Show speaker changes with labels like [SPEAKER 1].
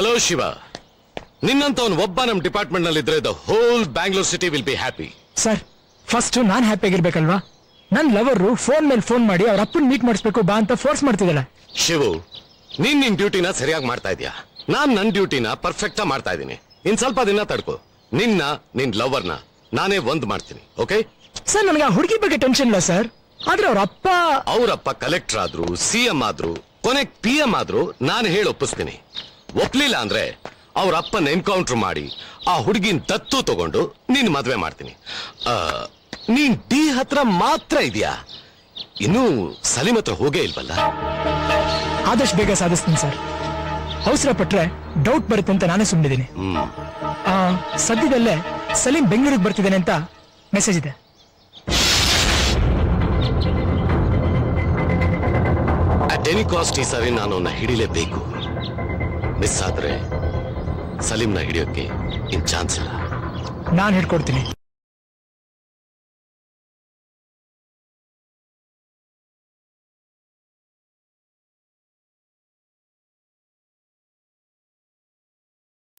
[SPEAKER 1] Hello Shiva, ನಿನ್ನಂತವನು ಒಬ್ಬ ನಮ್ department ನಲ್ಲಿ ಇದ್ರೆ the whole Bangalore city will be happy.
[SPEAKER 2] Sir, first ನಾನ್ ಹ್ಯಾಪಿ ಆಗಿರ್ಬೇಕಲ್ವಾ? ನನ್ ಲವರ್ ಫೋನ್ ಮೇಲೆ ಫೋನ್ ಮಾಡಿ ಅವ್ರ ಅಪ್ಪನ್ ಮೀಟ್ ಮಾಡಿಸ್ಬೇಕು ಬಾ ಅಂತ ಫೋರ್ಸ್ ಮಾಡ್ತಿದ್ದಲ್ಲ.
[SPEAKER 1] ಶಿವು, ನೀನ್ ನಿನ್ ಡ್ಯೂಟಿನ ಸರಿಯಾಗಿ ಮಾಡ್ತಾ ಇದೀಯಾ. ನಾನ್ ನನ್ ಡ್ಯೂಟಿನ ಪರ್ಫೆಕ್ಟ್ ಮಾಡ್ತಾ ಇದ್ದೀನಿ. ಇನ್ ಸ್ವಲ್ಪ ದಿನ ತಡ್ಕೋ, ನಿನ್ ಲವರ್ನ ನಾನೇ ಒಂದ್ ಮಾಡ್ತೀನಿ. ಓಕೆ
[SPEAKER 2] ಸರ್, ನನಗೆ ಆ ಹುಡುಗಿ ಬಗ್ಗೆ ಟೆನ್ಷನ್ ಇಲ್ಲ ಸರ್. ಆದ್ರೆ
[SPEAKER 1] ಅವ್ರಪ್ಪ ಕಲೆಕ್ಟರ್ ಆದ್ರು, ಸಿಎಂ ಆದ್ರು, ಕೊನೆಗ್ PM ಆದ್ರು ನಾನು ಹೇಳಿ ಒಪ್ಪಿಸ್ತೀನಿ. ಒಪ್ಲಿಲ್ಲ ಅಂದ್ರೆ ಅವ್ರ ಅಪ್ಪನ ಎನ್ಕೌಂಟರ್ ಮಾಡಿ ಆ ಹುಡುಗಿನ ದತ್ತು ತಗೊಂಡು ನಿನ್ ಮದ್ವೆ ಮಾಡ್ತೀನಿ. ನೀನ್ ಡಿ ಹತ್ರ ಮಾತ್ರ ಇದೆಯಾ, ಇನ್ನೂ ಸಲೀಂ ಹತ್ರ ಹೋಗೇ ಇಲ್ವಲ್ಲ?
[SPEAKER 2] ಆದಷ್ಟು ಬೇಗ ಸಾಧಿಸ್ತೀನಿ ಸರ್. ಅವಸರ ಪಟ್ರೆ ಡೌಟ್ ಬರುತ್ತೆ ಅಂತ ನಾನೇ ಸುಮ್ಮನಿದ್ದೀನಿ. ಸದ್ಯದಲ್ಲೇ ಸಲೀಂ ಬೆಂಗಳೂರಿಗೆ ಬರ್ತಿದ್ದೇನೆ ಅಂತ ಮೆಸೇಜ್ ಇದೆ.
[SPEAKER 1] ಅಟ್ ಎನಿ ಕಾಸ್ಟ್ ಈ ಸಾರಿ ನಾನು ಅವನ್ನ ಹಿಡಿಲೇಬೇಕು. ಮಿಸ್ ಆದ್ರೆ ಸಲೀಂನ ಹಿಡಿಯೋಕೆ ಇನ್ ಚಾನ್ಸ್ ಇಲ್ಲ.
[SPEAKER 2] ನಾನು ಹಿಡ್ಕೊಡ್ತೀನಿ.